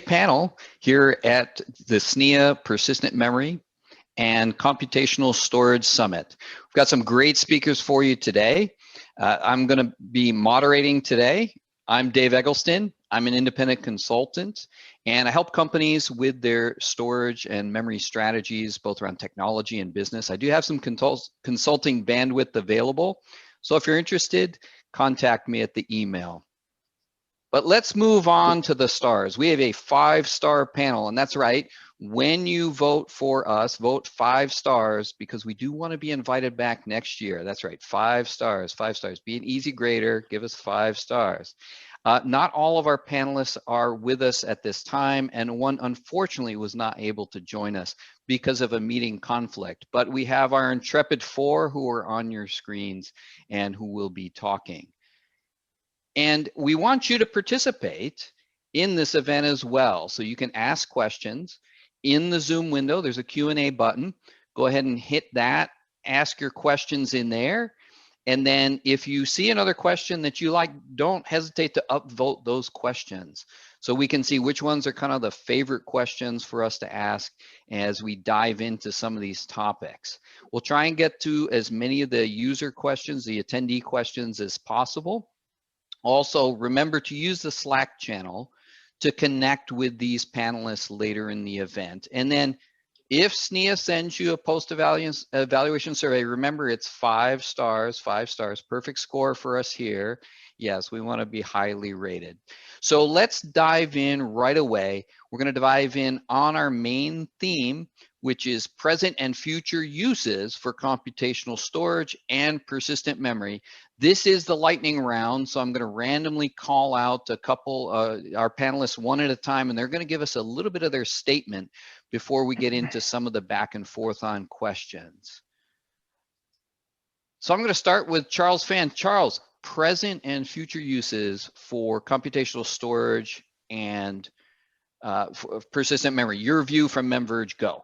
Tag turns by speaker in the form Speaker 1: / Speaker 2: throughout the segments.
Speaker 1: Panel here at the SNIA Persistent Memory and Computational Storage Summit. We've got some great speakers for you today. I'm going to be moderating today. I'm Dave Eggleston. I'm an independent consultant, and I help companies with their storage and memory strategies, both around technology and business. I do have some consulting bandwidth available, so if you're interested, contact me at the email. But let's move on to the stars. We have a 5-star panel, and that's right. When you vote for us, vote 5 stars because we do want to be invited back next year. That's right, 5 stars, 5 stars. Be an easy grader, give us 5 stars. Not all of our panelists are with us at this time, and one unfortunately was not able to join us because of a meeting conflict. But we have our intrepid 4 who are on your screens and who will be talking. And we want you to participate in this event as well. So you can ask questions in the Zoom window. There's a Q&A button. Go ahead and hit that, ask your questions in there. And then if you see another question that you like, don't hesitate to upvote those questions so we can see which ones are kind of the favorite questions for us to ask as we dive into some of these topics. We'll try and get to as many of the user questions, the attendee questions as possible. Also, remember to use the Slack channel to connect with these panelists later in the event. And then if SNIA sends you a post-evaluation survey, remember it's 5 stars, 5 stars, perfect score for us here. Yes, we want to be highly rated. So let's dive in right away. We're going to dive in on our main theme, which is present and future uses for computational storage and persistent memory. This is the lightning round, so I'm going to randomly call out a couple, our panelists one at a time, and they're going to give us a little bit of their statement before we get into some of the back and forth on questions. So I'm going to start with Charles Fan. Charles, present and future uses for computational storage and persistent memory. Your view from MemVerge, go.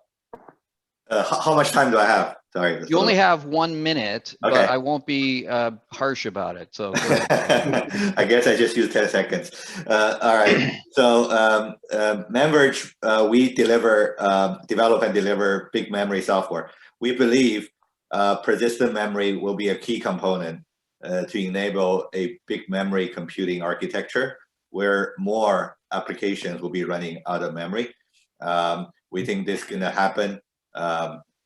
Speaker 2: How much time do I have? Sorry.
Speaker 1: You only have 1 minute,
Speaker 2: okay.
Speaker 1: But I won't be harsh about it. So
Speaker 2: I guess I just used 10 seconds. All right. So MemVerge, we develop and deliver big memory software. We believe persistent memory will be a key component to enable a big memory computing architecture where more applications will be running out of memory. We think this is going to happen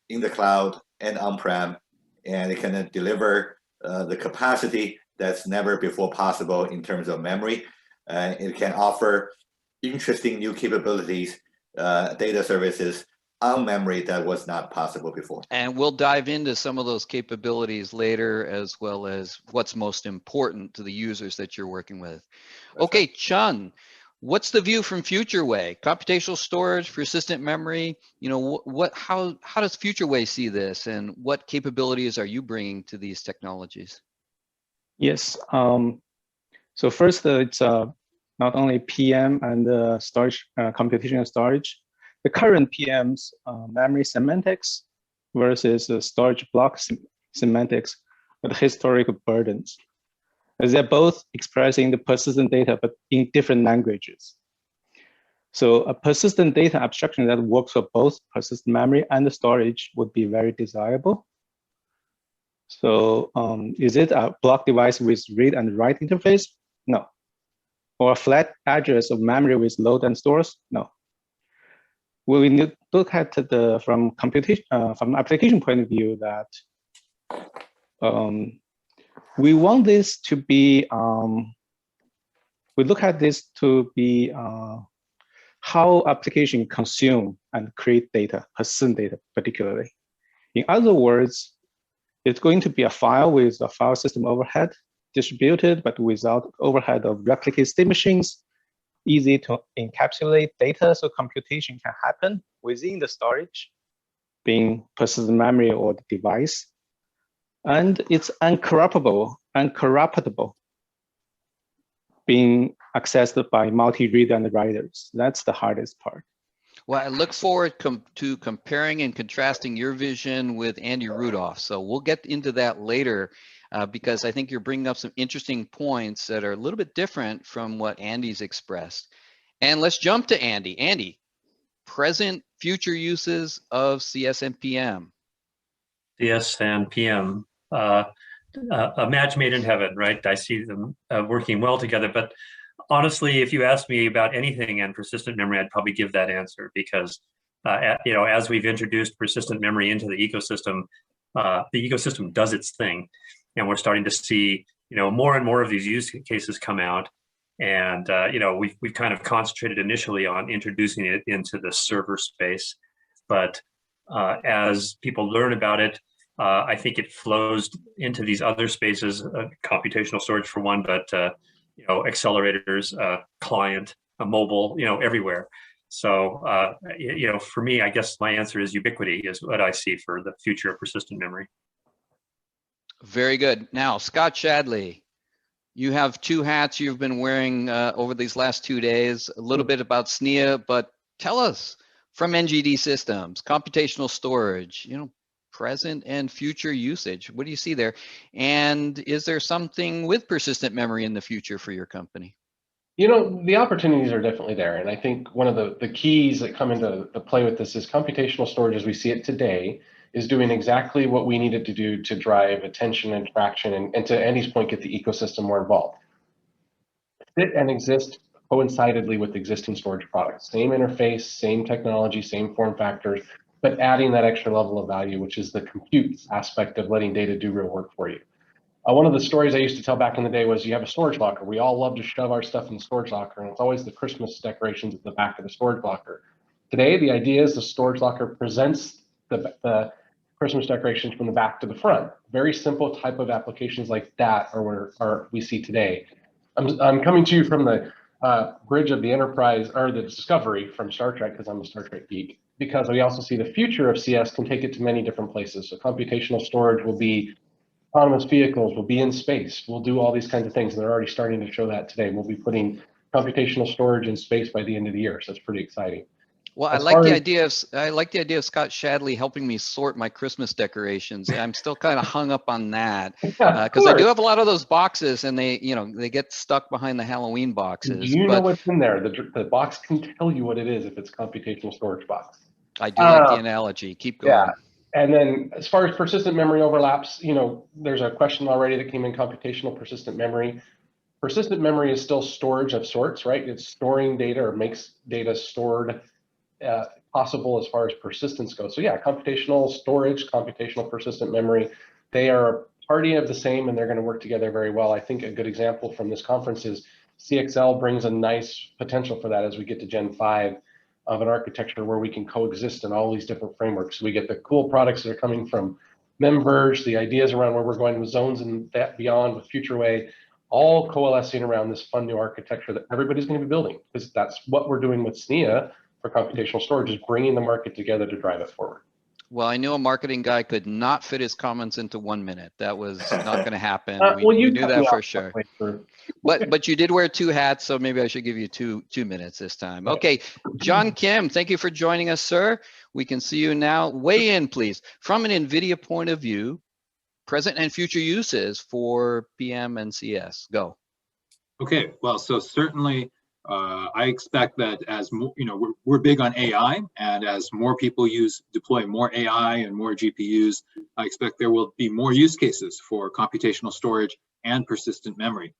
Speaker 2: in the cloud and on-prem, and it can deliver the capacity that's never before possible in terms of memory. It can offer interesting new capabilities, data services on memory that was not possible before.
Speaker 1: And we'll dive into some of those capabilities later, as well as what's most important to the users that you're working with. That's okay, right. Chun. What's the view from Futurewei? Computational storage, persistent memory. You know, how does Futurewei see this, and what capabilities are you bringing to these technologies?
Speaker 3: Yes. So first, it's not only PM and storage, computational storage. The current PM's memory semantics versus storage block semantics with historical burdens. As they're both expressing the persistent data, but in different languages. So a persistent data abstraction that works for both persistent memory and the storage would be very desirable. So is it a block device with read and write interface? No. Or a flat address of memory with load and stores? No. When we look at the from application point of view, that we want this to be, we look at this to be how application consume and create data, persistent data particularly. In other words, it's going to be a file with a file system overhead, distributed, but without overhead of replicate state machines, easy to encapsulate data so computation can happen within the storage, being persistent memory or the device. And it's uncorruptible, being accessed by multi-read and writers. That's the hardest part.
Speaker 1: Well, I look forward to comparing and contrasting your vision with Andy Rudoff. So we'll get into that later because I think you're bringing up some interesting points that are a little bit different from what Andy's expressed. And let's jump to Andy. Andy, present, future uses of CS and PM.
Speaker 4: CS and PM, a match made in heaven, right? I see them working well together. But honestly, if you ask me about anything in persistent memory, I'd probably give that answer because, as we've introduced persistent memory into the ecosystem does its thing, and we're starting to see, more and more of these use cases come out. And we've kind of concentrated initially on introducing it into the server space, but as people learn about it, I think it flows into these other spaces, computational storage for one, but accelerators, client, mobile, everywhere. So for me, I guess my answer is ubiquity is what I see for the future of persistent memory.
Speaker 1: Very good. Now, Scott Shadley, you have two hats you've been wearing over these last 2 days. A little bit about SNIA, but tell us from NGD Systems, computational storage, present and future usage. What do you see there? And is there something with persistent memory in the future for your company?
Speaker 5: The opportunities are definitely there. And I think one of the keys that come into play with this is computational storage as we see it today is doing exactly what we needed to do to drive attention and traction and to Andy's point, get the ecosystem more involved. Fit and exist coincidentally with existing storage products. Same interface, same technology, same form factors, but adding that extra level of value, which is the compute aspect of letting data do real work for you. One of the stories I used to tell back in the day was you have a storage locker. We all love to shove our stuff in the storage locker, and it's always the Christmas decorations at the back of the storage locker. Today, the idea is the storage locker presents the Christmas decorations from the back to the front. Very simple type of applications like that are where we see today. I'm coming to you from the bridge of the Enterprise, or the Discovery from Star Trek, because I'm a Star Trek geek, because we also see the future of CS can take it to many different places. So computational storage will be autonomous vehicles, will be in space, we'll do all these kinds of things, and they're already starting to show that today. We'll be putting computational storage in space by the end of the year, so it's pretty exciting.
Speaker 1: Well, I like the idea of Scott Shadley helping me sort my Christmas decorations. I'm still kind of hung up on that because I do have a lot of those boxes, and they get stuck behind the Halloween boxes.
Speaker 5: Do you know what's in there? The box can tell you what it is if it's computational storage box.
Speaker 1: I do like the analogy. Keep going.
Speaker 5: Yeah. And then as far as persistent memory overlaps, there's a question already that came in computational persistent memory. Persistent memory is still storage of sorts, right? It's storing data or makes data stored possible as far as persistence goes. So yeah, computational storage, computational persistent memory, they are party of the same, and they're going to work together very well. I think a good example from this conference is CXL brings a nice potential for that as we get to Gen 5 of an architecture where we can coexist in all these different frameworks. So we get the cool products that are coming from MemVerge, the ideas around where we're going with zones and that beyond with Futurewei, all coalescing around this fun new architecture that everybody's going to be building, because that's what we're doing with SNIA for computational storage, is bringing the market together to drive it forward.
Speaker 1: Well, I knew a marketing guy could not fit his comments into 1 minute. That was not going to happen. We knew that for sure. But you did wear two hats, so maybe I should give you two minutes this time. Okay, John Kim, thank you for joining us, sir. We can see you now. Weigh in, please. From an NVIDIA point of view, present and future uses for PM and CS. Go.
Speaker 6: Okay, well, so certainly I expect that as we're big on AI, and as more people deploy more AI and more GPUs, I expect there will be more use cases for computational storage and persistent memory.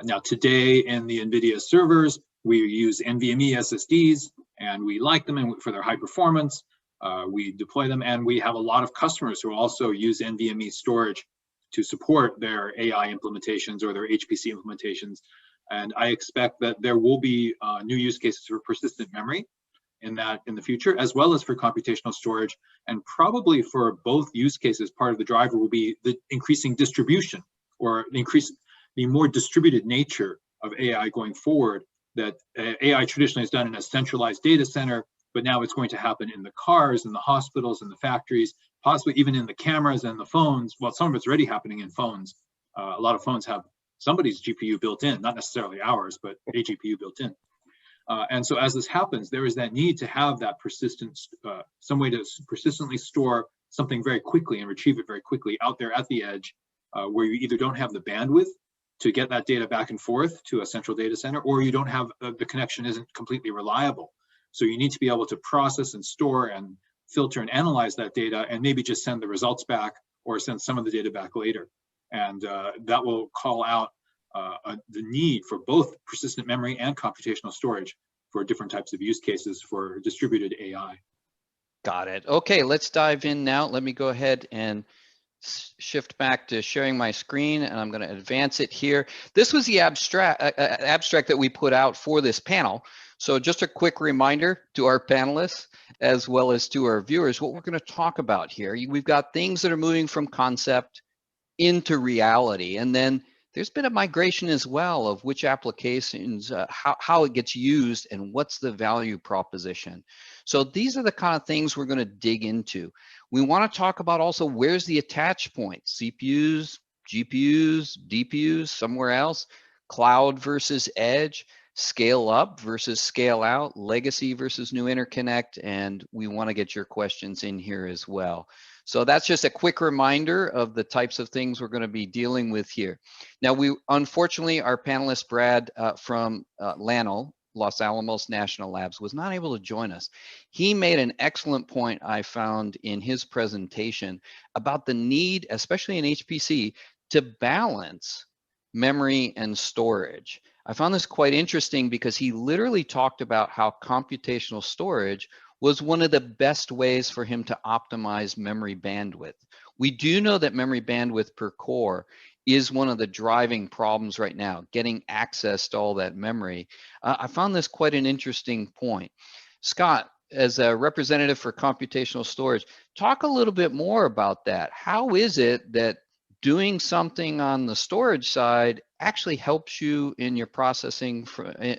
Speaker 6: Now today in the NVIDIA servers, we use NVMe SSDs, and we like them for their high performance. We deploy them, and we have a lot of customers who also use NVMe storage to support their AI implementations or their HPC implementations. And I expect that there will be new use cases for persistent memory in the future, as well as for computational storage. And probably for both use cases, part of the driver will be the increasing distribution, or the more distributed nature of AI going forward. That AI traditionally is done in a centralized data center, but now it's going to happen in the cars, in the hospitals, in the factories, possibly even in the cameras and the phones. Well, some of it's already happening in phones. A lot of phones have somebody's GPU built in, not necessarily ours, but a GPU built in. And so as this happens, there is that need to have that persistence, some way to persistently store something very quickly and retrieve it very quickly out there at the edge, where you either don't have the bandwidth to get that data back and forth to a central data center, or you don't have, the connection isn't completely reliable. So you need to be able to process and store and filter and analyze that data, and maybe just send the results back or send some of the data back later. And that will call out the need for both persistent memory and computational storage for different types of use cases for distributed AI.
Speaker 1: Got it. Okay, let's dive in now. Let me go ahead and shift back to sharing my screen, and I'm going to advance it here. This was the abstract that we put out for this panel. So just a quick reminder to our panelists, as well as to our viewers, what we're going to talk about here. We've got things that are moving from concept into reality, and then there's been a migration as well of which applications, how it gets used, and what's the value proposition. So these are the kind of things we're going to dig into. We want to talk about also where's the attach point, CPUs, GPUs, DPUs, somewhere else, cloud versus edge, scale up versus scale out, legacy versus new interconnect, and we want to get your questions in here as well. So that's just a quick reminder of the types of things we're going to be dealing with here. Now, unfortunately, our panelist Brad from LANL, Los Alamos National Labs, was not able to join us. He made an excellent point I found in his presentation about the need, especially in HPC, to balance memory and storage. I found this quite interesting because he literally talked about how computational storage was one of the best ways for him to optimize memory bandwidth. We do know that memory bandwidth per core is one of the driving problems right now, getting access to all that memory. I found this quite an interesting point. Scott, as a representative for computational storage, talk a little bit more about that. How is it that doing something on the storage side actually helps you in your processing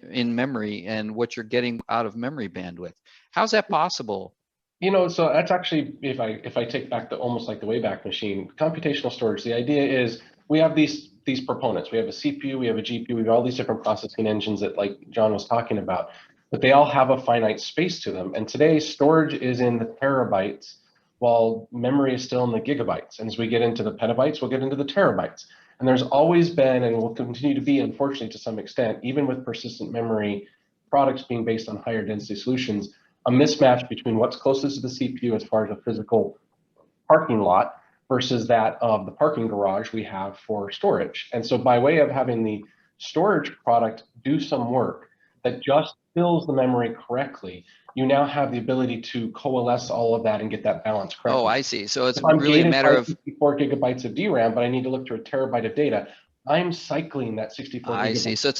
Speaker 1: in memory and what you're getting out of memory bandwidth? How's that possible?
Speaker 5: You know, so that's actually, if I take back almost like the Wayback Machine, computational storage, the idea is we have these proponents. We have a CPU, we have a GPU, we have all these different processing engines that, like John was talking about, but they all have a finite space to them. And today storage is in the terabytes, while memory is still in the gigabytes. And as we get into the petabytes, we'll get into the terabytes. And there's always been, and will continue to be, unfortunately, to some extent, even with persistent memory products being based on higher density solutions, a mismatch between what's closest to the CPU as far as a physical parking lot versus that of the parking garage we have for storage. And so by way of having the storage product do some work that just fills the memory correctly, you now have the ability to coalesce all of that and get that balance correctly.
Speaker 1: Oh, I see. So it's really a matter of
Speaker 5: 64 gigabytes of DRAM, but I need to look through a terabyte of data. I'm cycling that 64 gigabytes.
Speaker 1: I see. So it's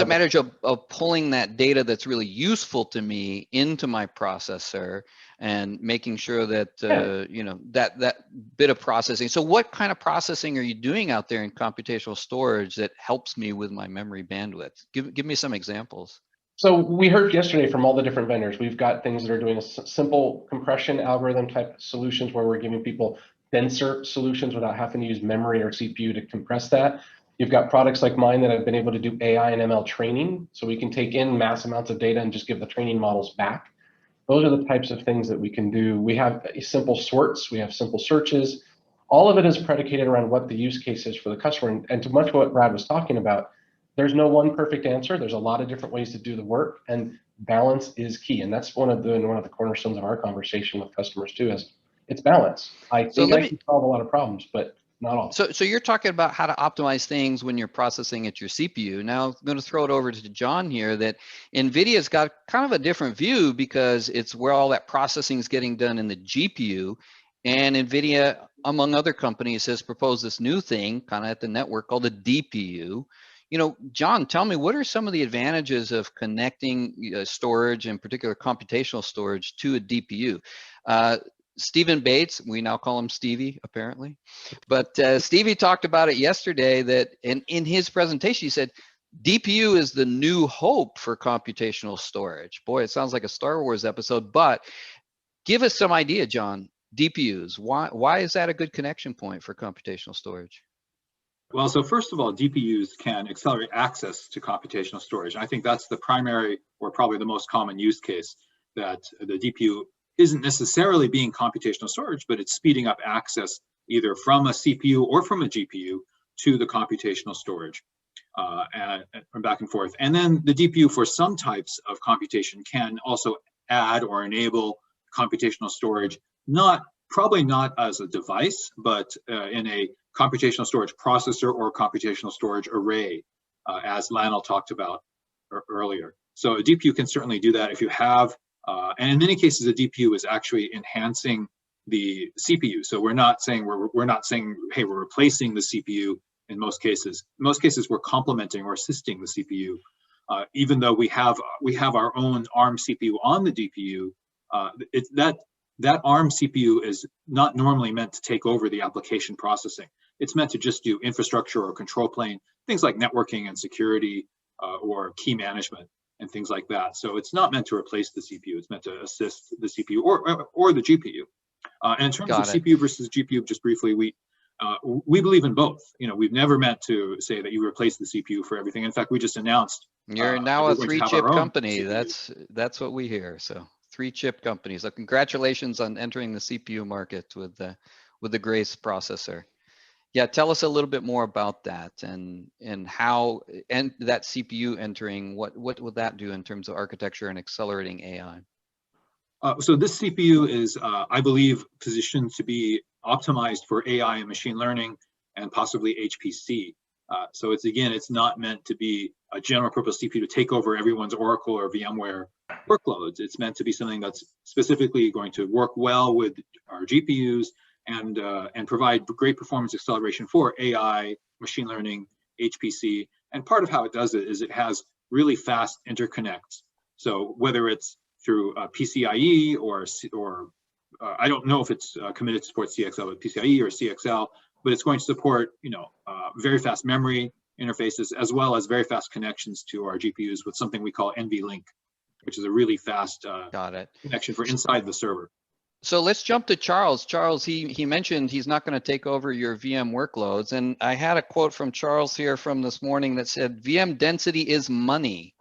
Speaker 1: a matter of pulling that data that's really useful to me into my processor and making sure that you know, that bit of processing. So what kind of processing are you doing out there in computational storage that helps me with my memory bandwidth? Give me some examples.
Speaker 5: So we heard yesterday from all the different vendors. We've got things that are doing a simple compression algorithm type solutions where we're giving people denser solutions without having to use memory or CPU to compress that. You've got products like mine that have been able to do AI and ML training, so we can take in mass amounts of data and just give the training models back. Those are the types of things that we can do. We have simple sorts, we have simple searches. All of it is predicated around what the use case is for the customer. And to much what Brad was talking about, there's no one perfect answer. There's a lot of different ways to do the work, and balance is key. And that's one of the cornerstones of our conversation with customers too, is it's balance. I think I can solve a lot of problems, but not all.
Speaker 1: So you're talking about how to optimize things when you're processing at your CPU. Now I'm going to throw it over to John here, that NVIDIA's got kind of a different view because it's where all that processing is getting done in the GPU. And NVIDIA, among other companies, has proposed this new thing kind of at the network called a DPU. You know, John, tell me, what are some of the advantages of connecting storage, in particular computational storage, to a DPU? Stephen Bates, we now call him Stevie, apparently, but Stevie talked about it yesterday that in his presentation, he said, DPU is the new hope for computational storage. Boy, it sounds like a Star Wars episode, but give us some idea, John, DPUs, why is that a good connection point for computational storage?
Speaker 6: Well, so first of all, DPUs can accelerate access to computational storage. I think that's the primary, or probably the most common use case, that the DPU isn't necessarily being computational storage, but it's speeding up access either from a CPU or from a GPU to the computational storage. and back and forth. And then the DPU for some types of computation can also add or enable computational storage, probably not as a device, but in a computational storage processor or computational storage array, as Lionel talked about earlier. So a DPU can certainly do that if you have, and in many cases, a DPU is actually enhancing the CPU. So we're not saying hey, we're replacing the CPU. In most cases, we're complementing or assisting the CPU. Even though we have our own ARM CPU on the DPU, that ARM CPU is not normally meant to take over the application processing. It's meant to just do infrastructure or control plane, things like networking and security, or key management and things like that. So it's not meant to replace the CPU. It's meant to assist the CPU or the GPU. And in terms of CPU versus GPU, just briefly, we believe in both. We've never meant to say that you replace the CPU for everything. In fact, we just announced
Speaker 1: you're now a 3-chip company. That's what we hear. So 3-chip companies. So congratulations on entering the CPU market with the Grace processor. Yeah, tell us a little bit more about that and how that CPU entering. What would that do in terms of architecture and accelerating AI?
Speaker 6: So this CPU is, I believe, positioned to be optimized for AI and machine learning and possibly HPC. So it's not meant to be a general purpose CPU to take over everyone's Oracle or VMware workloads. It's meant to be something that's specifically going to work well with our GPUs and provide great performance acceleration for AI, machine learning, HPC. And part of how it does it is it has really fast interconnects. So whether it's through PCIe or I don't know if it's committed to support CXL with PCIe or CXL, but it's going to support very fast memory interfaces as well as very fast connections to our GPUs with something we call NVLink, which is a really fast connection for inside the server.
Speaker 1: So let's jump to Charles. Charles, he mentioned he's not going to take over your VM workloads, and I had a quote from Charles here from this morning that said, "VM density is money."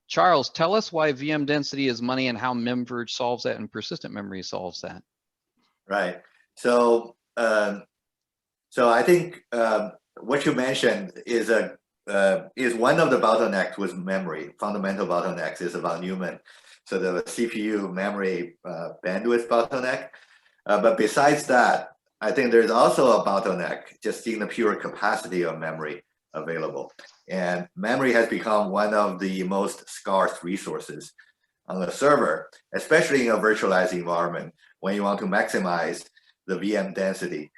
Speaker 1: Charles, tell us why VM density is money and how MemVerge solves that and persistent memory solves that.
Speaker 2: Right. So, so I think what you mentioned is one of the bottlenecks with memory. Fundamental bottlenecks is about Newman. So the CPU memory bandwidth bottleneck. But besides that, I think there's also a bottleneck just in the pure capacity of memory available. And memory has become one of the most scarce resources on the server, especially in a virtualized environment when you want to maximize the VM density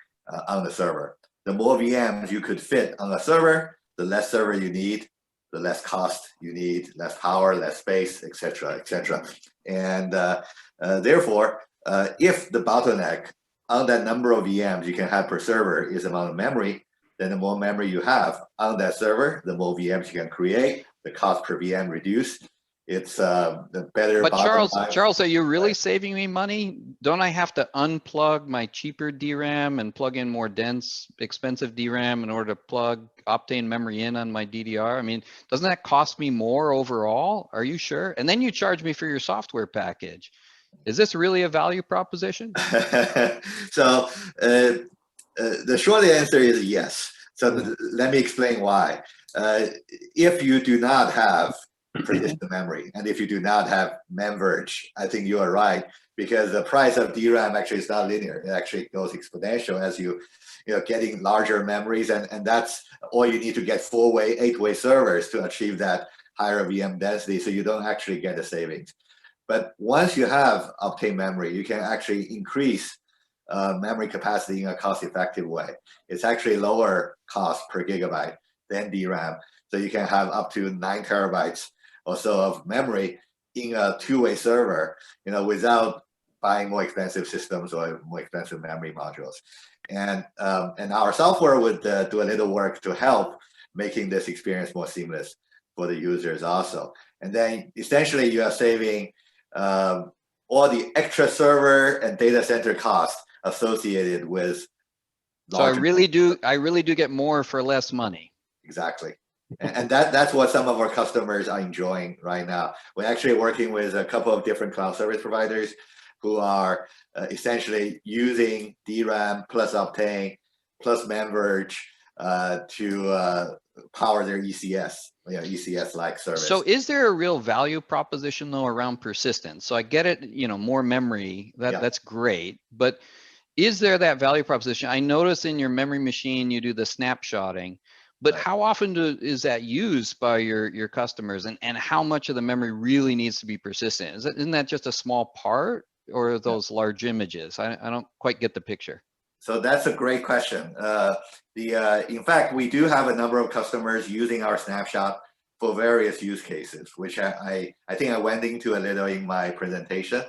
Speaker 2: on the server. The more VMs you could fit on a server, the less server you need, the less cost you need, less power, less space, et cetera, et cetera. And therefore, if the bottleneck on that number of VMs you can have per server is the amount of memory, then the more memory you have on that server, the more VMs you can create, the cost per VM reduced. It's the better.
Speaker 1: But Charles, are you really saving me money? Don't I have to unplug my cheaper DRAM and plug in more dense, expensive DRAM in order to plug Optane memory in on my DDR? I mean, doesn't that cost me more overall? Are you sure? And then you charge me for your software package. Is this really a value proposition?
Speaker 2: So the short answer is yes. So let me explain why. If you do not have persistent memory, and if you do not have MemVerge, I think you are right, because the price of DRAM actually is not linear. It actually goes exponential as you getting larger memories, and that's all you need to get 4-way, 8-way servers to achieve that higher VM density, so you don't actually get the savings. But once you have Optane memory, you can actually increase memory capacity in a cost-effective way. It's actually lower cost per gigabyte than DRAM, so you can have up to 9 terabytes or so of memory in a 2-way server, without buying more expensive systems or more expensive memory modules. And our software would do a little work to help making this experience more seamless for the users also. And then essentially you are saving all the extra server and data center costs associated with.
Speaker 1: So I really do get more for less money.
Speaker 2: Exactly. And that's what some of our customers are enjoying right now. We're actually working with a couple of different cloud service providers who are essentially using DRAM plus Optane plus MemVerge to power their ECS, ECS-like service.
Speaker 1: So is there a real value proposition though around persistence? So I get it, more memory, that's great, but is there that value proposition? I notice in your memory machine, you do the snapshotting, but how often is that used by your customers, and how much of the memory really needs to be persistent? Isn't that just a small part, or are those large images? I don't quite get the picture.
Speaker 2: So that's a great question. In fact, we do have a number of customers using our snapshot for various use cases, which I think I went into a little in my presentation.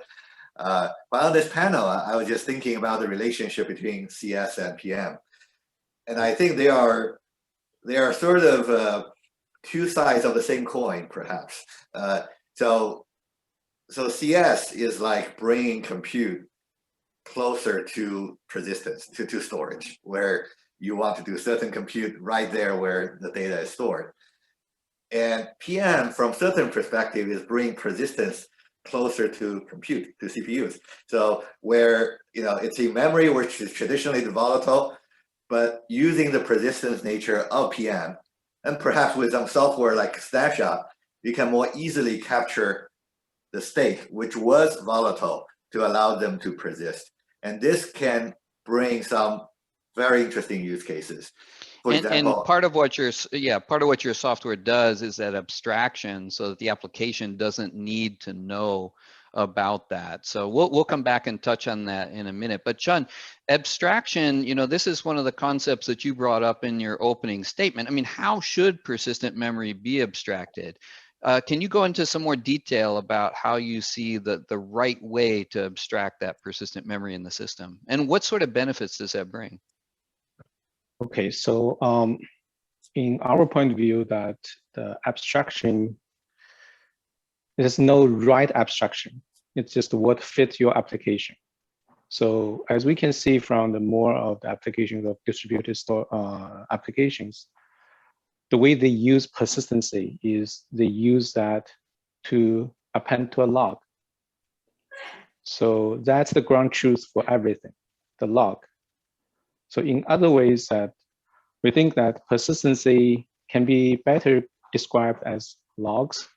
Speaker 2: But on this panel, I was just thinking about the relationship between CS and PM. And I think they are sort of two sides of the same coin, perhaps. So CS is like bringing compute closer to persistence, to storage, where you want to do certain compute right there where the data is stored. And PM, from certain perspective, is bringing persistence closer to compute, to CPUs. So where it's in memory, which is traditionally volatile, but using the persistence nature of PM, and perhaps with some software like Snapshot, you can more easily capture the state, which was volatile, to allow them to persist. And this can bring some very interesting use cases. For example,
Speaker 1: and part of what your software does is that abstraction, so that the application doesn't need to know about that. So we'll come back and touch on that in a minute. But Chun, abstraction, this is one of the concepts that you brought up in your opening statement. I mean, how should persistent memory be abstracted? Can you go into some more detail about how you see the right way to abstract that persistent memory in the system? And what sort of benefits does that bring?
Speaker 3: Okay, so in our point of view, that the abstraction, there's no right abstraction. It's just what fits your application. So as we can see from the more of the applications of distributed applications, the way they use persistency is they use that to append to a log. So that's the ground truth for everything, the log. So in other ways, that we think that persistency can be better described as logs.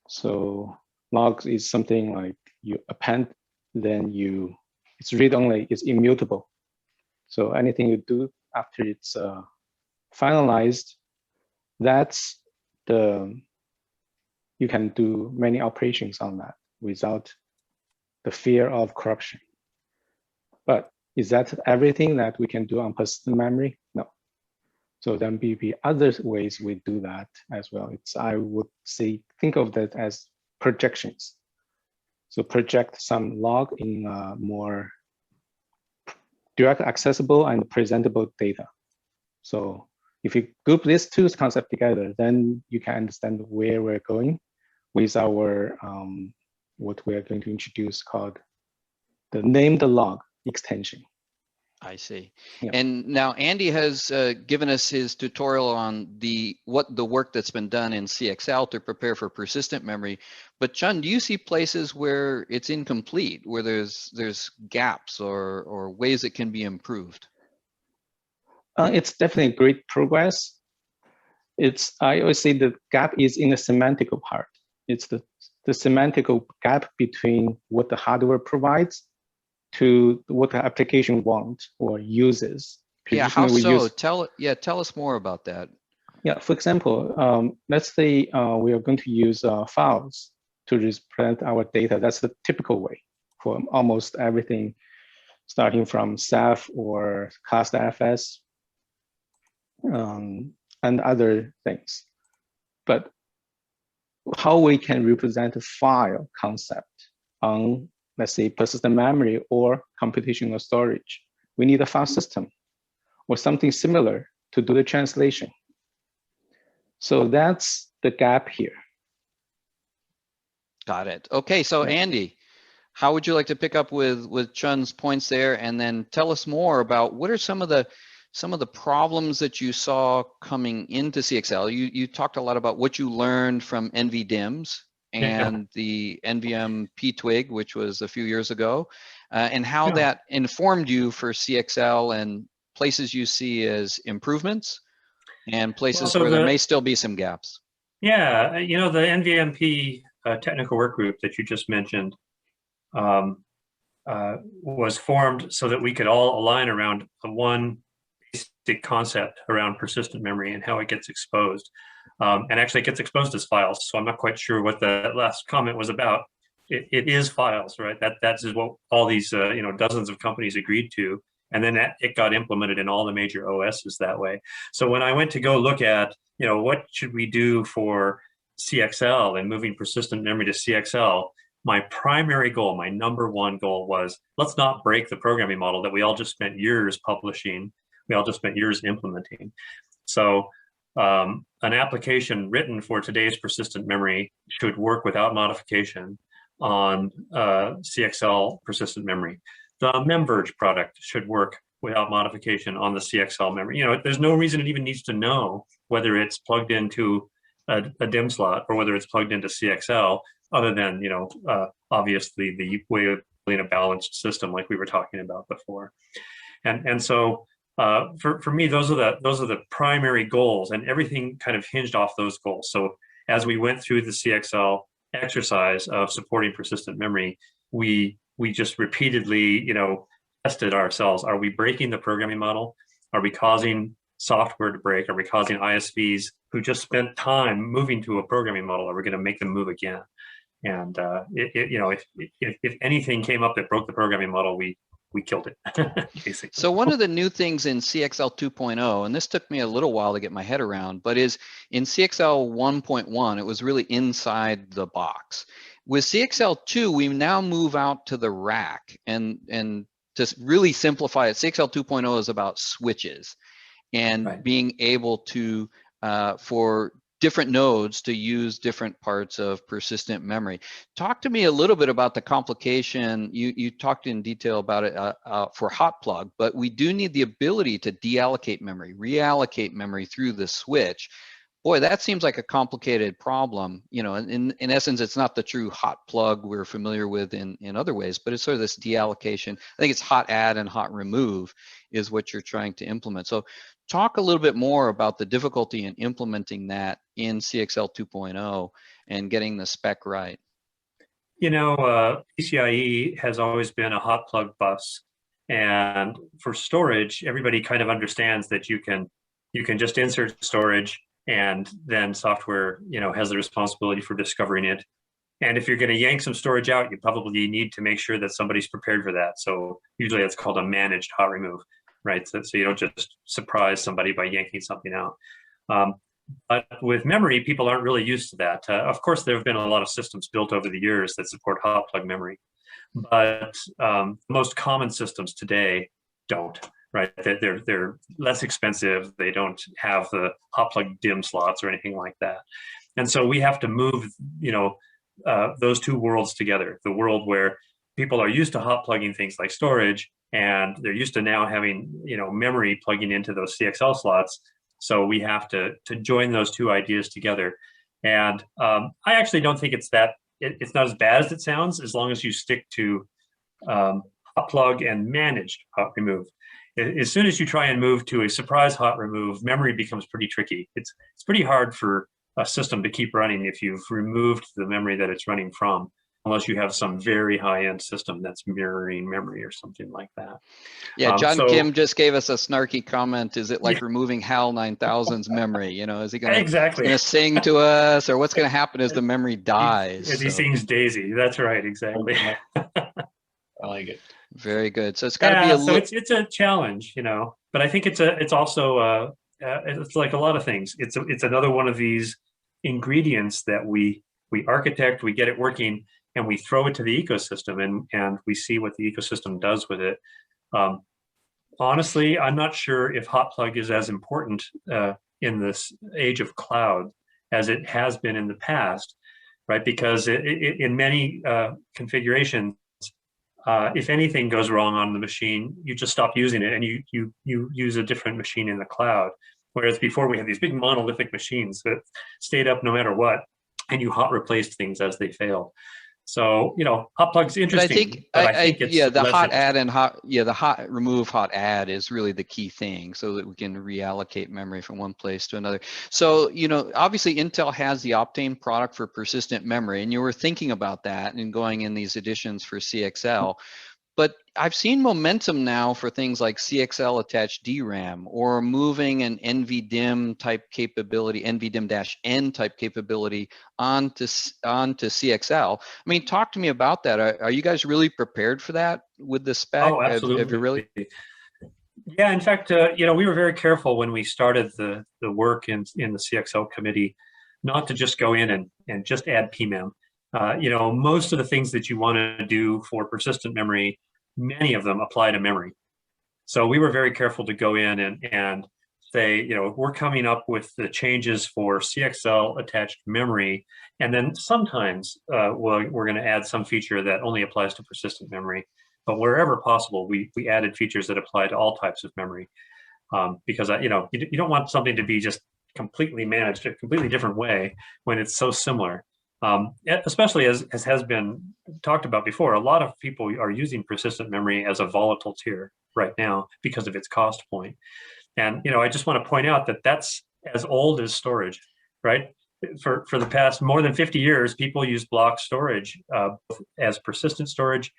Speaker 3: So logs is something like you append, then it's read-only, it's immutable. So anything you do after it's finalized, you can do many operations on that without the fear of corruption. But is that everything that we can do on persistent memory? No. So there may be other ways we do that as well. I would say, think of that as projections. So project some log in more direct accessible and presentable data. So if you group these two concepts together, then you can understand where we're going with our what we are going to introduce called the named log extension.
Speaker 1: I see.
Speaker 3: Yeah.
Speaker 1: And now Andy has given us his tutorial on the work that's been done in CXL to prepare for persistent memory. But Chun, do you see places where it's incomplete, where there's gaps or ways it can be improved?
Speaker 3: It's definitely great progress. I always say the gap is in the semantic part. It's the semantic gap between what the hardware provides to what the application wants or uses.
Speaker 1: Yeah, how so? Tell us more about that.
Speaker 3: Yeah, for example, let's say we are going to use files to represent our data. That's the typical way for almost everything, starting from Ceph or class.fs and other things. But how we can represent a file concept on, let's say, persistent memory or computational storage, we need a file system or something similar to do the translation. So that's the gap here.
Speaker 1: Got it. Okay, so Andy, how would you like to pick up with Chun's points there, and then tell us more about what are some of the problems that you saw coming into CXL? You talked a lot about what you learned from NVDIMS and the NVM PTwig, which was a few years ago, and how that informed you for CXL and places you see as improvements and places
Speaker 4: So
Speaker 1: where there may still be some gaps.
Speaker 4: Yeah, the NVMP technical work group that you just mentioned was formed so that we could all align around one basic concept around persistent memory and how it gets exposed. And actually it gets exposed as files. So I'm not quite sure what the last comment was about. It is files, right? That's what all these dozens of companies agreed to. And then it got implemented in all the major OSs that way. So when I went to go look at, what should we do for CXL and moving persistent memory to CXL, my primary goal, my #1 goal was, let's not break the programming model that we all just spent years publishing. We all just spent years implementing. So an application written for today's persistent memory should work without modification on CXL persistent memory. The MemVerge product should work without modification on the CXL memory. There's no reason it even needs to know whether it's plugged into a DIMM slot or whether it's plugged into CXL, other than, obviously the way of building a balanced system like we were talking about before. And so for me, those are the primary goals, and everything kind of hinged off those goals. So as we went through the CXL exercise of supporting persistent memory, we just repeatedly, tested ourselves. Are we breaking the programming model? Are we causing software to break? Are we causing ISVs who just spent time moving to a programming model? Are we going to make them move again? And if anything came up that broke the programming model, we killed it, basically.
Speaker 1: So one of the new things in CXL 2.0, and this took me a little while to get my head around, but is in CXL 1.1, it was really inside the box. With CXL 2, we now move out to the rack, and to really simplify it, CXL 2.0 is about switches and being able to, for different nodes to use different parts of persistent memory. Talk to me a little bit about the complication. You talked in detail about it for hot plug, but we do need the ability to deallocate memory, reallocate memory through the switch. Boy, that seems like a complicated problem. In essence, it's not the true hot plug we're familiar with in other ways, but it's sort of this deallocation. I think it's hot add and hot remove is what you're trying to implement. So talk a little bit more about the difficulty in implementing that in CXL 2.0 and getting the spec right.
Speaker 4: PCIe has always been a hot plug bus. And for storage, everybody kind of understands that you can just insert storage, and then software, has the responsibility for discovering it. And if you're going to yank some storage out, you probably need to make sure that somebody's prepared for that. So usually that's called a managed hot remove, right? So you don't just surprise somebody by yanking something out. But with memory, people aren't really used to that. Of course, there have been a lot of systems built over the years that support hot plug memory, but most common systems today don't. Right, they're less expensive. They don't have the hot plug DIMM slots or anything like that, and so we have to move, those two worlds together. The world where people are used to hot plugging things like storage, and they're used to now having memory plugging into those CXL slots. So we have to join those two ideas together. And I actually don't think it's not as bad as it sounds, as long as you stick to hot plug and managed hot remove. As soon as you try and move to a surprise hot remove, memory becomes pretty tricky. It's pretty hard for a system to keep running if you've removed the memory that it's running from, unless you have some very high-end system that's mirroring memory or something like that.
Speaker 1: Yeah, John Kim just gave us a snarky comment. Is it like removing HAL 9000's memory? Is he going to sing to us, or what's going to happen as the memory dies?
Speaker 4: As he sings Daisy. That's right, exactly.
Speaker 5: I like it.
Speaker 1: Very good. So it's got to be a
Speaker 4: so it's a challenge, but I think it's also it's like a lot of things. It's another one of these ingredients that we architect, we get it working, and we throw it to the ecosystem, and we see what the ecosystem does with it. Honestly, I'm not sure if hot plug is as important in this age of cloud as it has been in the past, right? Because in many configurations, if anything goes wrong on the machine, you just stop using it and you use a different machine in the cloud. Whereas before we had these big monolithic machines that stayed up no matter what, and you hot replaced things as they failed. So, hot plug's interesting,
Speaker 1: but I think
Speaker 4: it's
Speaker 1: yeah, the
Speaker 4: less
Speaker 1: hot add
Speaker 4: interesting.
Speaker 1: and the remove hot add is really the key thing, so that we can reallocate memory from one place to another. So, obviously Intel has the Optane product for persistent memory, and you were thinking about that and going in these editions for CXL. But I've seen momentum now for things like CXL attached DRAM, or moving an NVDIMM type capability, NVDIMM-N type capability onto CXL. I mean, talk to me about that. Are you guys really prepared for that with the spec?
Speaker 4: Oh, absolutely.
Speaker 1: Have you really?
Speaker 4: Yeah, in fact, we were very careful when we started the work in the CXL committee not to just go in and just add PMEM. Most of the things that you want to do for persistent memory, many of them apply to memory. So we were very careful to go in and say, we're coming up with the changes for CXL attached memory, and then sometimes we're going to add some feature that only applies to persistent memory. But wherever possible, we added features that apply to all types of memory, because you don't want something to be just completely managed a completely different way when it's so similar. Especially as has been talked about before, a lot of people are using persistent memory as a volatile tier right now because of its cost point. And I just want to point out that that's as old as storage, right? For the past more than 50 years, people use block storage as persistent storage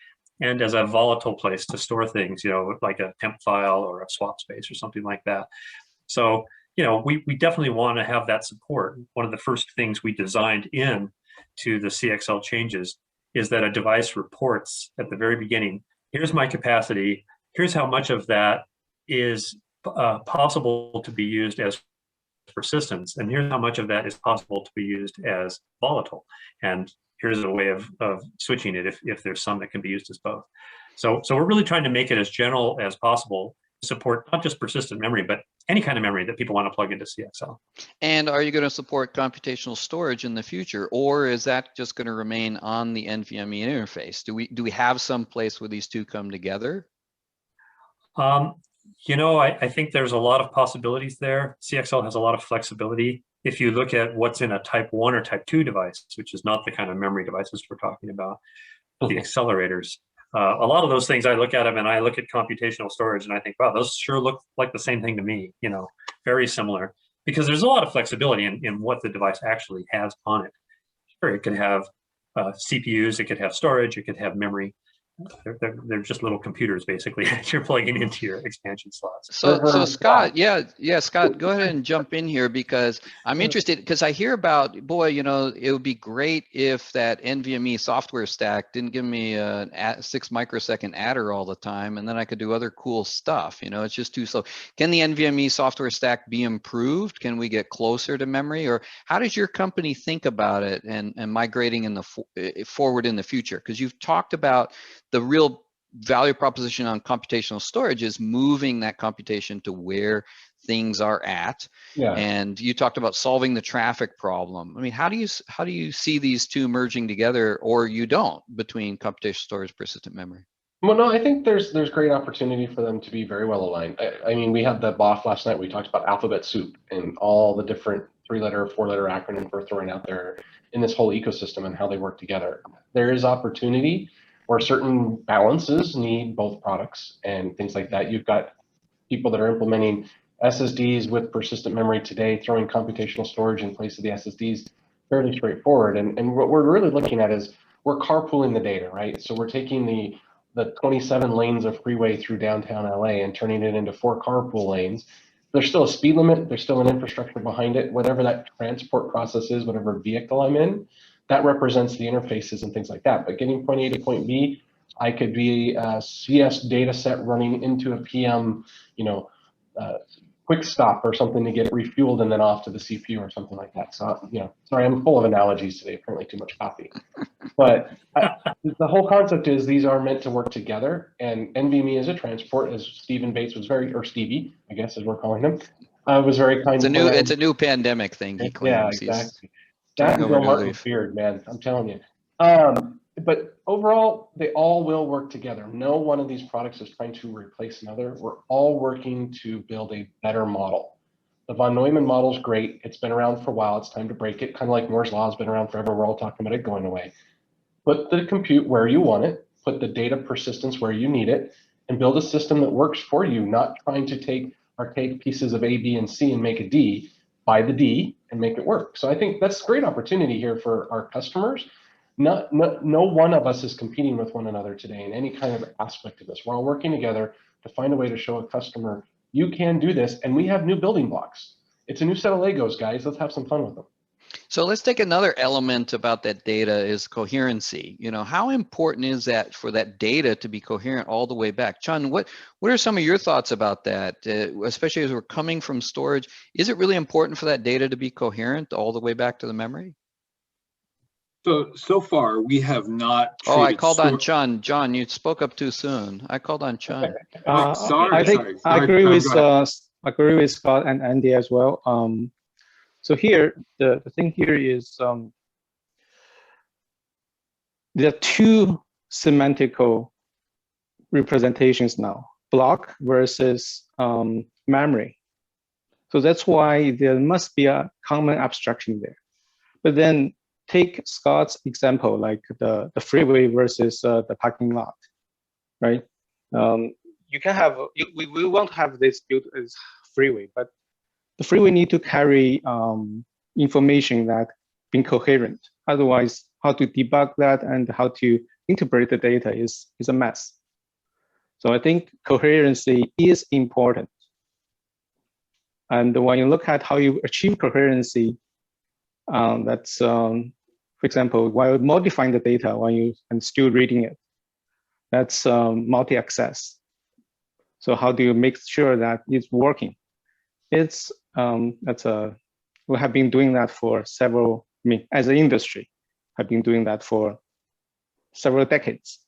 Speaker 4: and as a volatile place to store things, like a temp file or a swap space or something like that. So, we definitely want to have that support. One of the first things we designed in to the CXL changes is that a device reports at the very beginning, here's my capacity, here's how much of that is possible to be used as persistence, and here's how much of that is possible to be used as volatile. And here's a way of switching it if there's some that can be used as both. So we're really trying to make it as general as possible to support not just persistent memory, but any kind of memory that people want to plug into CXL.
Speaker 1: And are you going to support computational storage in the future, or is that just going to remain on the NVMe interface? Do we have some place where these two come together?
Speaker 4: I think there's a lot of possibilities there. CXL has a lot of flexibility. If you look at what's in a type 1 or type 2 device, which is not the kind of memory devices we're talking about, the accelerators, a lot of those things, I look at them and I look at computational storage and I think, wow, those sure look like the same thing to me, very similar, because there's a lot of flexibility in what the device actually has on it. Sure, it could have CPUs, it could have storage, it could have memory. They're just little computers basically that you're plugging into your expansion slots.
Speaker 1: So Scott, Scott, go ahead and jump in here, because I'm interested, because I hear about, boy, it would be great if that NVMe software stack didn't give me a 6 microsecond adder all the time, and then I could do other cool stuff. It's just too slow. Can the NVMe software stack be improved? Can we get closer to memory, or how does your company think about it and migrating in the forward in the future? Because you've talked about the real value proposition on computational storage is moving that computation to where things are at. Yeah. And you talked about solving the traffic problem. I mean, how do you see these two merging together, or you don't, between computational storage, persistent memory?
Speaker 5: Well, no, I think there's great opportunity for them to be very well aligned. I mean, we had the BOF last night. We talked about alphabet soup and all the different 3-letter, 4-letter acronyms we're throwing out there in this whole ecosystem and how they work together. There is opportunity where certain balances need both products and things like that. You've got people that are implementing SSDs with persistent memory today, throwing computational storage in place of the SSDs, fairly straightforward. And what we're really looking at is we're carpooling the data, right? So we're taking the 27 lanes of freeway through downtown LA and turning it into 4 carpool lanes. There's still a speed limit, there's still an infrastructure behind it, whatever that transport process is, whatever vehicle I'm in, that represents the interfaces and things like that. But getting point A to point B, I could be a CS data set running into a PM, quick stop or something to get it refueled and then off to the CPU or something like that. So, sorry, I'm full of analogies today, apparently too much coffee. But the whole concept is these are meant to work together, and NVMe as a transport, as Stephen Bates was or Stevie, I guess as we're calling him, was very kind.
Speaker 1: It's a new pandemic thing, he claims.
Speaker 5: Yeah, exactly. That and Bill Martin's beard, man, I'm telling you. But overall, they all will work together. No one of these products is trying to replace another. We're all working to build a better model. The von Neumann model is great. It's been around for a while. It's time to break it. Kind of like Moore's law has been around forever. We're all talking about it going away. put the compute where you want it, put the data persistence where you need it, and build a system that works for you, not trying to take archaic pieces of A, B, and C and make a D, buy the D and make it work. So I think that's a great opportunity here for our customers. No one of us is competing with one another today in any kind of aspect of this. We're all working together to find a way to show a customer, you can do this, and we have new building blocks. It's a new set of Legos, guys. Let's have some fun with them.
Speaker 1: So let's take another element about that data is coherency. You know, how important is that for that data to be coherent all the way back? Chun, what are some of your thoughts about that, especially as we're coming from storage? Is it really important for that data to be coherent all the way back to the memory?
Speaker 6: So far, we have not.
Speaker 1: Oh, I called on Chun. John, you spoke up too soon. I called on Chun.
Speaker 3: I agree with Scott and Andy as well. So here, the thing here is there are two semantical representations now: block versus memory. So that's why there must be a common abstraction there. But then take Scott's example, like the freeway versus the parking lot, right? You can have, we won't have this built as freeway, but the freeway need to carry information that being coherent. Otherwise, how to debug that and how to interpret the data is a mess. So I think coherency is important. And when you look at how you achieve coherency, that's, for example, while modifying the data when you and still reading it, that's multi-access. So how do you make sure that it's working? It's we have been doing that for several, I mean, as an industry, have been doing that for several decades.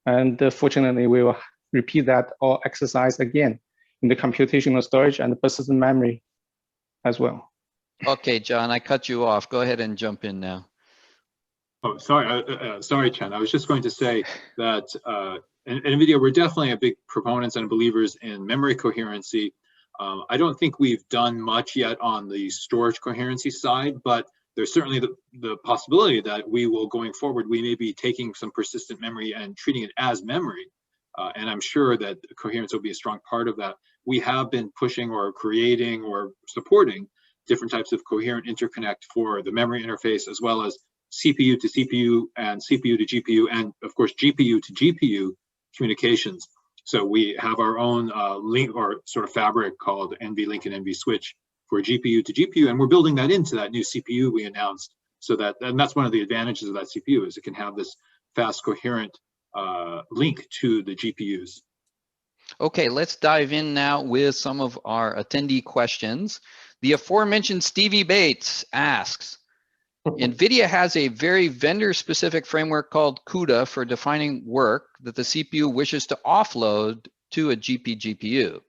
Speaker 3: And fortunately, we will repeat that all exercise again in the computational storage and the persistent memory as well.
Speaker 1: Okay, John, I cut you off. Go ahead and jump in now.
Speaker 6: Oh, sorry, sorry, Chun. I was just going to say that Nvidia, we're definitely a big proponents and believers in memory coherency. I don't think we've done much yet on the storage coherency side, but there's certainly the possibility that we will, going forward, we may be taking some persistent memory and treating it as memory. And I'm sure that coherence will be a strong part of that. We have been pushing or creating or supporting different types of coherent interconnect for the memory interface, as well as CPU to CPU and CPU to GPU, and of course, GPU to GPU communications. So we have our own link or sort of fabric called NVLink and NVSwitch for GPU to GPU, and we're building that into that new CPU we announced. So that, and that's one of the advantages of that CPU is it can have this fast coherent link to the GPUs.
Speaker 1: Okay, let's dive in now with some of our attendee questions. The aforementioned Stevie Bates asks, NVIDIA has a very vendor-specific framework called CUDA for defining work that the CPU wishes to offload to a GPU.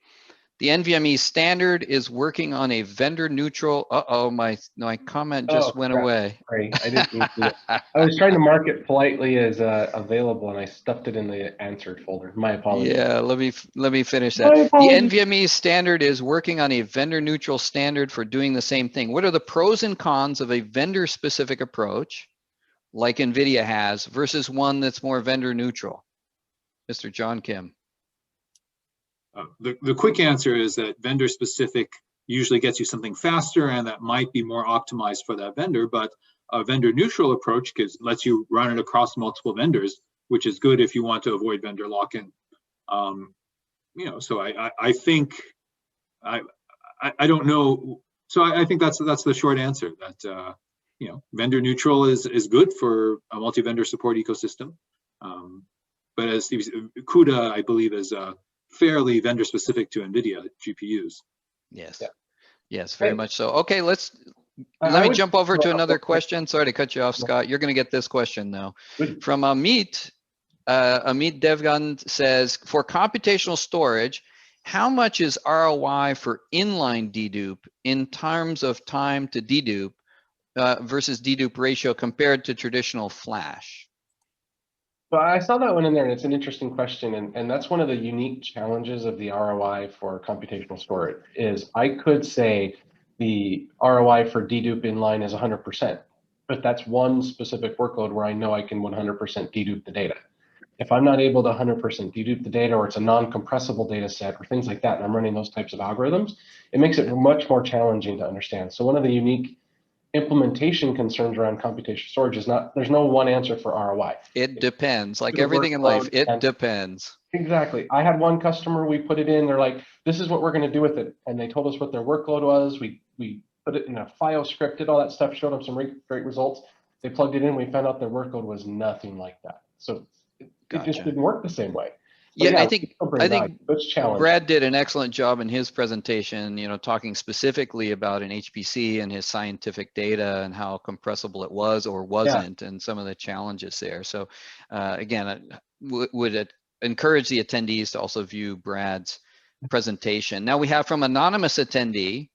Speaker 1: The NVMe standard is working on a vendor-neutral. My comment just went away.
Speaker 5: Sorry, I didn't mean to. I was trying to mark it politely as available, and I stuffed it in the answered folder. My apologies.
Speaker 1: Yeah, let me finish that. The NVMe standard is working on a vendor-neutral standard for doing the same thing. What are the pros and cons of a vendor-specific approach, like NVIDIA has, versus one that's more vendor-neutral? Mr. John Kim.
Speaker 6: The quick answer is that vendor specific usually gets you something faster and that might be more optimized for that vendor, but a vendor neutral approach lets you run it across multiple vendors, which is good if you want to avoid vendor lock-in. You know, so I think, I don't know. So I think that's the short answer, that, you know, vendor neutral is good for a multi-vendor support ecosystem. But as Steve said, CUDA, I believe, is fairly vendor specific to NVIDIA GPUs.
Speaker 1: Yes, yeah. Yes, very much so. Okay, let me jump over to another question. Sorry to cut you off, Scott. You're going to get this question though. From Amit. Amit Devgan says, for computational storage, how much is ROI for inline dedupe in terms of time to dedupe versus dedupe ratio compared to traditional flash?
Speaker 5: So I saw that one in there, and it's an interesting question, and that's one of the unique challenges of the ROI for computational storage. Is I could say the ROI for dedupe inline is 100%, but that's one specific workload where I know I can 100% dedupe the data. If I'm not able to 100% dedupe the data, or it's a non-compressible data set or things like that, and I'm running those types of algorithms, it makes it much more challenging to understand. So one of the unique implementation concerns around computational storage is there's no one answer for ROI.
Speaker 1: It depends, like everything in life, it depends.
Speaker 5: Exactly. I had one customer, we put it in, they're like, this is what we're going to do with it. And they told us what their workload was. We put it in a file, scripted, all that stuff, showed them some great results. They plugged it in, we found out their workload was nothing like that. So it just didn't work the same way. But
Speaker 1: yeah, I think
Speaker 5: it's
Speaker 1: Brad did an excellent job in his presentation, talking specifically about an HPC and his scientific data and how compressible it was or wasn't, and some of the challenges there. So again, I would encourage the attendees to also view Brad's presentation. Now we have from anonymous attendee,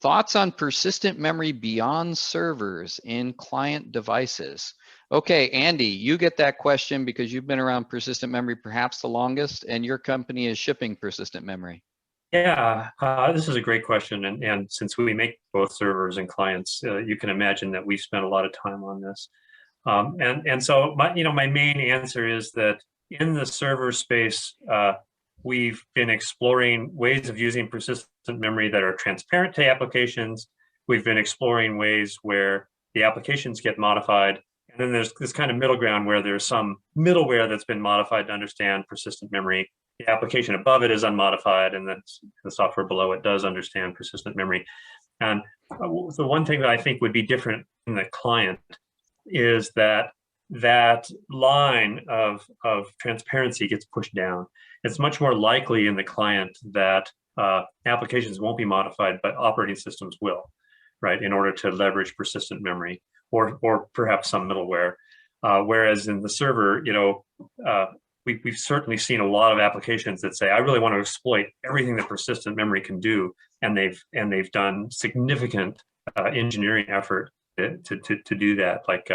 Speaker 1: thoughts on persistent memory beyond servers in client devices. Okay, Andy, you get that question because you've been around persistent memory perhaps the longest, and your company is shipping persistent memory.
Speaker 4: Yeah, this is a great question. And since we make both servers and clients, you can imagine that we've spent a lot of time on this. And so my main answer is that in the server space, we've been exploring ways of using persistent memory that are transparent to applications. We've been exploring ways where the applications get modified. And then there's this kind of middle ground where there's some middleware that's been modified to understand persistent memory. The application above it is unmodified, and then the software below it does understand persistent memory. And the one thing that I think would be different in the client is that line of transparency gets pushed down. It's much more likely in the client that applications won't be modified, but operating systems will, right, in order to leverage persistent memory or perhaps some middleware. Whereas in the server, we've certainly seen a lot of applications that say, I really want to exploit everything that persistent memory can do, and they've done significant engineering effort to do that. Like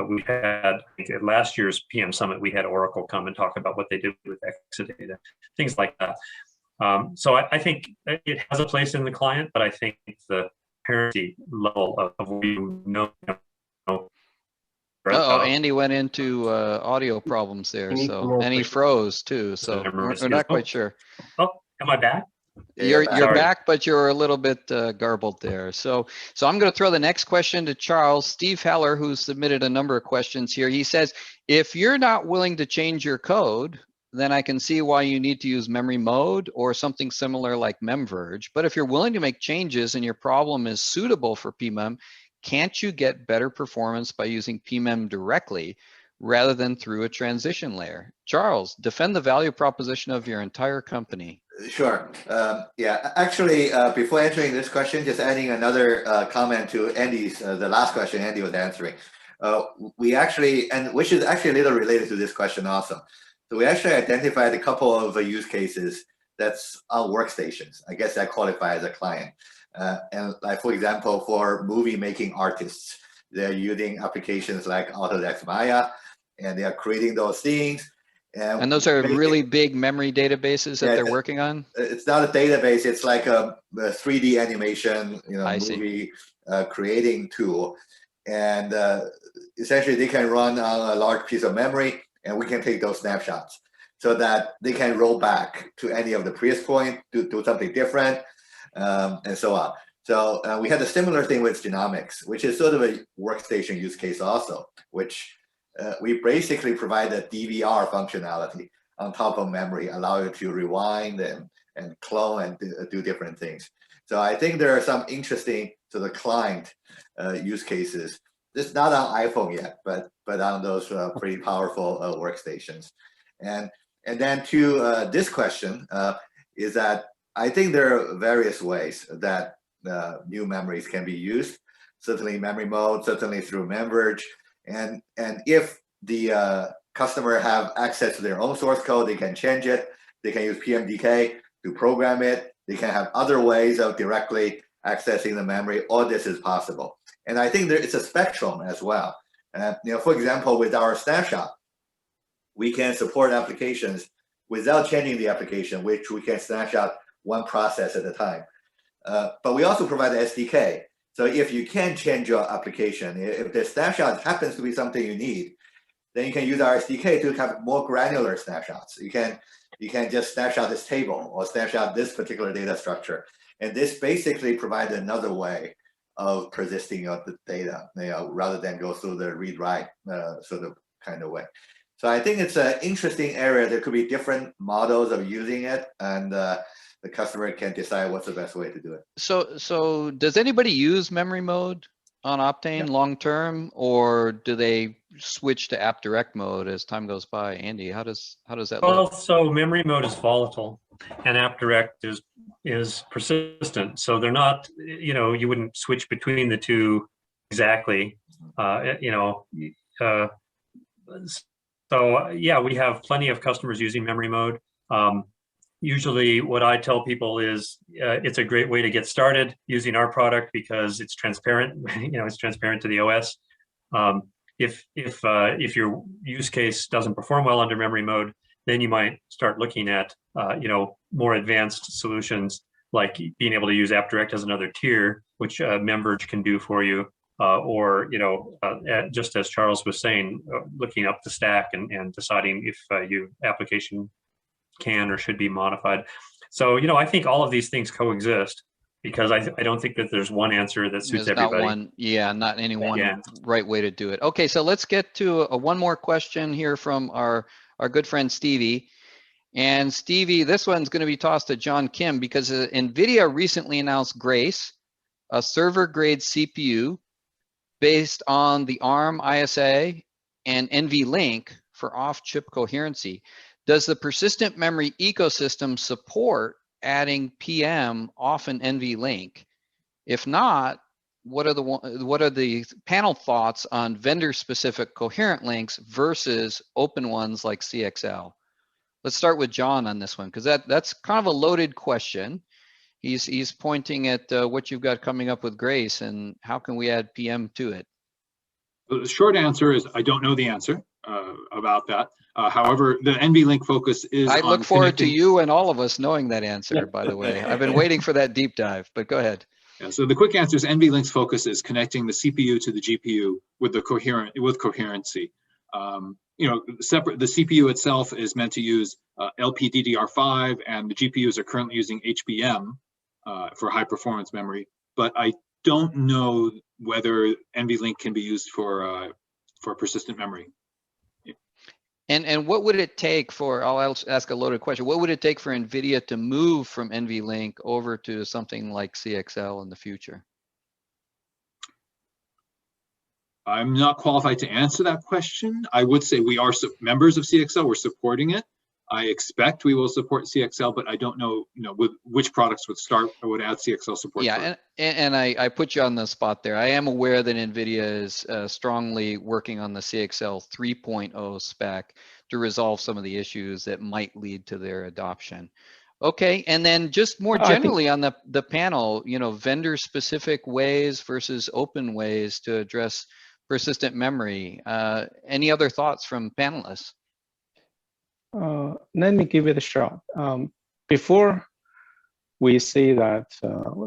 Speaker 4: we had, I think at last year's PM Summit, we had Oracle come and talk about what they did with Exadata, things like that. So I think it has a place in the client, but I think the transparency level of what you know.
Speaker 1: Andy went into audio problems there, and he froze too, so we're not quite sure.
Speaker 4: Oh, am I back?
Speaker 1: You're back, but you're a little bit garbled there. So I'm going to throw the next question to Charles. Steve Heller, who submitted a number of questions here, he says, if you're not willing to change your code, then I can see why you need to use memory mode or something similar like MemVerge. But if you're willing to make changes and your problem is suitable for PMEM, can't you get better performance by using PMEM directly rather than through a transition layer? Charles, defend the value proposition of your entire company.
Speaker 2: Sure. Yeah, actually, before answering this question, just adding another comment to Andy's, the last question Andy was answering. We actually, and which is actually a little related to this question also. So we actually identified a couple of use cases that's on workstations. I guess that qualifies as a client. And like, for example, for movie making artists, they're using applications like Autodesk Maya, and they are creating those scenes.
Speaker 1: And those are really big memory databases that they're working on?
Speaker 2: It's not a database, it's like a 3D animation, movie creating tool. And essentially they can run on a large piece of memory, and we can take those snapshots so that they can roll back to any of the previous point, do something different, and so on. So we had a similar thing with genomics, which is sort of a workstation use case also, which we basically provide a DVR functionality on top of memory, allow you to rewind and clone and do different things. So I think there are some interesting to the client use cases. It's not on iPhone yet, but on those pretty powerful workstations. And then to this question is that I think there are various ways that new memories can be used. Certainly memory mode, certainly through MemVerge. And if the customer have access to their own source code, they can change it. They can use PMDK to program it. They can have other ways of directly accessing the memory. All this is possible. And I think it's a spectrum as well. For example, with our snapshot, we can support applications without changing the application, which we can snapshot one process at a time. But we also provide the SDK. So if you can change your application, if the snapshot happens to be something you need, then you can use our SDK to have more granular snapshots. You can just snapshot this table or snapshot this particular data structure. And this basically provides another way of persisting of the data, rather than go through the read-write sort of kind of way. So I think it's an interesting area. There could be different models of using it, and the customer can decide what's the best way to do it.
Speaker 1: So does anybody use memory mode on Optane long term, or do they switch to app direct mode as time goes by? Andy, how does that
Speaker 4: Well,
Speaker 1: look?
Speaker 4: so memory mode is volatile, and app direct is persistent. So they're not, you wouldn't switch between the two exactly. So yeah, we have plenty of customers using memory mode. Usually what I tell people is it's a great way to get started using our product because it's transparent, it's transparent to the OS. If your use case doesn't perform well under memory mode, then you might start looking at more advanced solutions like being able to use app direct as another tier, which MemVerge can do for you. Or just as Charles was saying, looking up the stack and deciding if your application can or should be modified. So I think all of these things coexist because I don't think that there's one answer that suits everybody.
Speaker 1: Not any one right way to do it. Okay, so let's get to one more question here from our good friend Stevie. And Stevie, this one's going to be tossed to John Kim because Nvidia recently announced Grace, a server-grade CPU based on the ARM ISA and NVLink for off-chip coherency. Does the persistent memory ecosystem support adding PM off an NVLink? If not, what are the panel thoughts on vendor-specific coherent links versus open ones like CXL? Let's start with John on this one because that's kind of a loaded question. He's pointing at what you've got coming up with Grace and how can we add PM to it?
Speaker 6: The short answer is I don't know the answer about that. However, the NVLink focus is
Speaker 1: I look forward to you and all of us knowing that answer, by the way. I've been waiting for that deep dive, but go ahead.
Speaker 6: Yeah, so the quick answer is NVLink's focus is connecting the CPU to the GPU with coherency. The CPU itself is meant to use LPDDR5, and the GPUs are currently using HBM for high performance memory. But I don't know whether NVLink can be used for persistent memory.
Speaker 1: And what would it take for, I'll ask a loaded question, what would it take for NVIDIA to move from NVLink over to something like CXL in the future?
Speaker 6: I'm not qualified to answer that question. I would say we are members of CXL, we're supporting it. I expect we will support CXL, but I don't know, with which products would add CXL support.
Speaker 1: Yeah, and I put you on the spot there. I am aware that NVIDIA is strongly working on the CXL 3.0 spec to resolve some of the issues that might lead to their adoption. Okay, and then just more generally on the panel, vendor-specific ways versus open ways to address persistent memory. Any other thoughts from panelists?
Speaker 3: Let me give it a shot. Before we say that,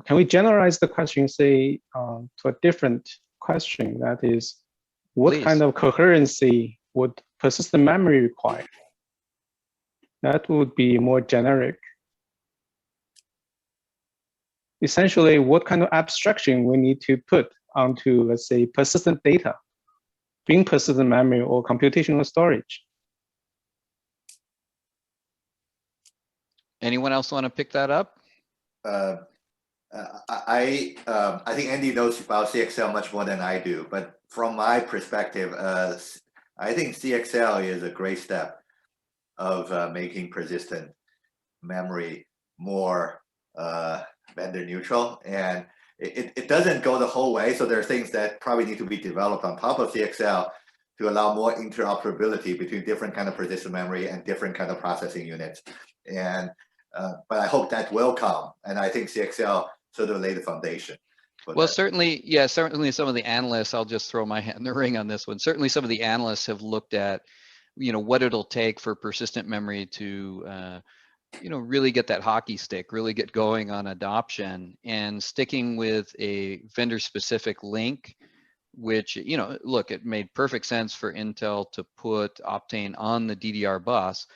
Speaker 3: can we generalize the question, say, to a different question? That is, what kind of coherency would persistent memory require? That would be more generic. Essentially, what kind of abstraction we need to put onto, let's say, persistent data, being persistent memory or computational storage.
Speaker 1: Anyone else want to pick that up?
Speaker 2: I think Andy knows about CXL much more than I do, but from my perspective, I think CXL is a great step of making persistent memory more vendor neutral, and it doesn't go the whole way. So there are things that probably need to be developed on top of CXL to allow more interoperability between different kind of persistent memory and different kind of processing units. And but I hope that will come, and I think CXL sort of lay the foundation.
Speaker 1: Well, certainly some of the analysts, I'll just throw my hat in the ring on this one. Certainly some of the analysts have looked at, what it'll take for persistent memory to really get that hockey stick, really get going on adoption, and sticking with a vendor specific link, which, look, it made perfect sense for Intel to put Optane on the DDR bus,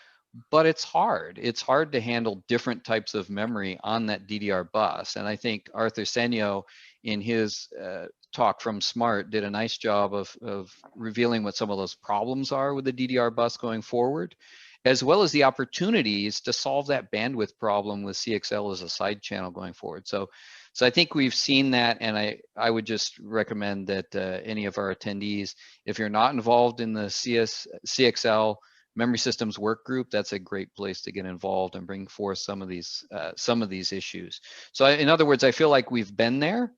Speaker 1: but it's hard. It's hard to handle different types of memory on that DDR bus. And I think Arthur Senyo, in his talk from SMART, did a nice job of revealing what some of those problems are with the DDR bus going forward, as well as the opportunities to solve that bandwidth problem with CXL as a side channel going forward. So I think we've seen that, and I would just recommend that any of our attendees, if you're not involved in the CXL memory systems work group, that's a great place to get involved and bring forth some of these issues. So in other words, I feel like we've been there.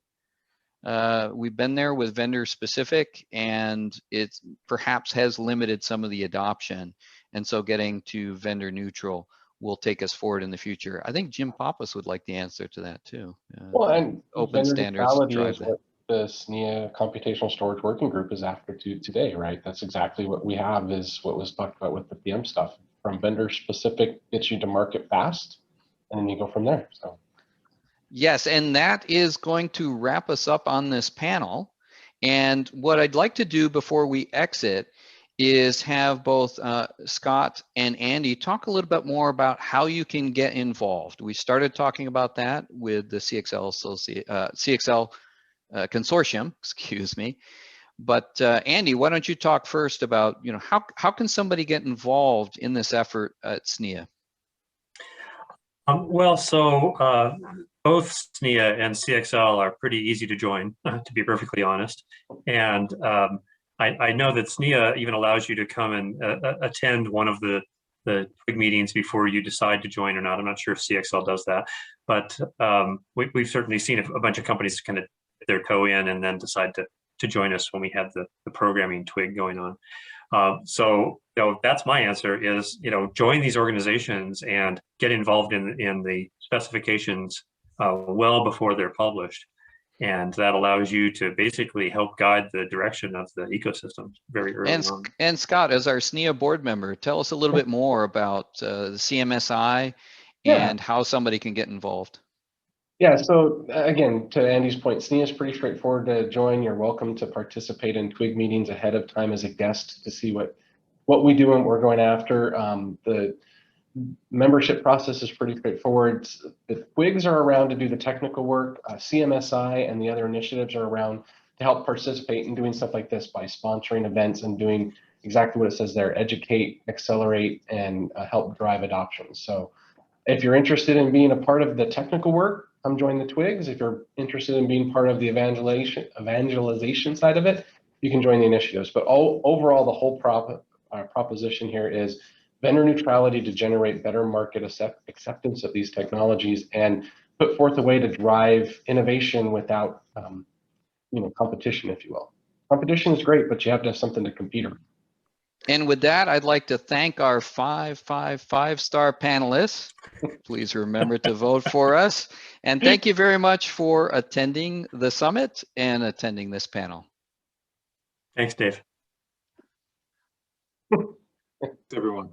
Speaker 1: We've been there with vendor specific, and it perhaps has limited some of the adoption. And so getting to vendor neutral will take us forward in the future. I think Jim Pappas would like the answer to that too.
Speaker 5: Well, and
Speaker 1: open standards drive that.
Speaker 5: What the SNIA Computational Storage Working Group is after today, right? That's exactly what we have, is what was talked about with the PM stuff. From vendor specific, gets you to market fast, and then you go from there. So.
Speaker 1: Yes, and that is going to wrap us up on this panel. And what I'd like to do before we exit is have both Scott and Andy talk a little bit more about how you can get involved. We started talking about that with the CXL Consortium, excuse me. But Andy, why don't you talk first about, how can somebody get involved in this effort at SNIA?
Speaker 4: Well, so both SNIA and CXL are pretty easy to join, to be perfectly honest. And I know that SNIA even allows you to come and attend one of the twig meetings before you decide to join or not. I'm not sure if CXL does that, but we've certainly seen a bunch of companies kind of dip their toe in and then decide to join us when we had the programming twig going on. So that's my answer is, join these organizations and get involved in the specifications well before they're published. And that allows you to basically help guide the direction of the ecosystem very early on.
Speaker 1: And Scott, as our SNIA board member, tell us a little bit more about the CMSI and how somebody can get involved.
Speaker 5: Yeah, so again, to Andy's point, SNIA is pretty straightforward to join. You're welcome to participate in twig meetings ahead of time as a guest to see what we do and what we're going after. The membership process is pretty straightforward. The twigs are around to do the technical work. CMSI and the other initiatives are around to help participate in doing stuff like this by sponsoring events and doing exactly what it says there: educate, accelerate, and help drive adoption. So if you're interested in being a part of the technical work, come join the twigs. If you're interested in being part of the evangelization side of it, you can join the initiatives. But overall, the whole proposition here is vendor neutrality to generate better market acceptance of these technologies and put forth a way to drive innovation without competition, if you will. Competition is great, but you have to have something to compete on.
Speaker 1: And with that, I'd like to thank our five-star panelists. Please remember to vote for us. And thank you very much for attending the summit and attending this panel.
Speaker 4: Thanks, Dave.
Speaker 6: Thanks, everyone.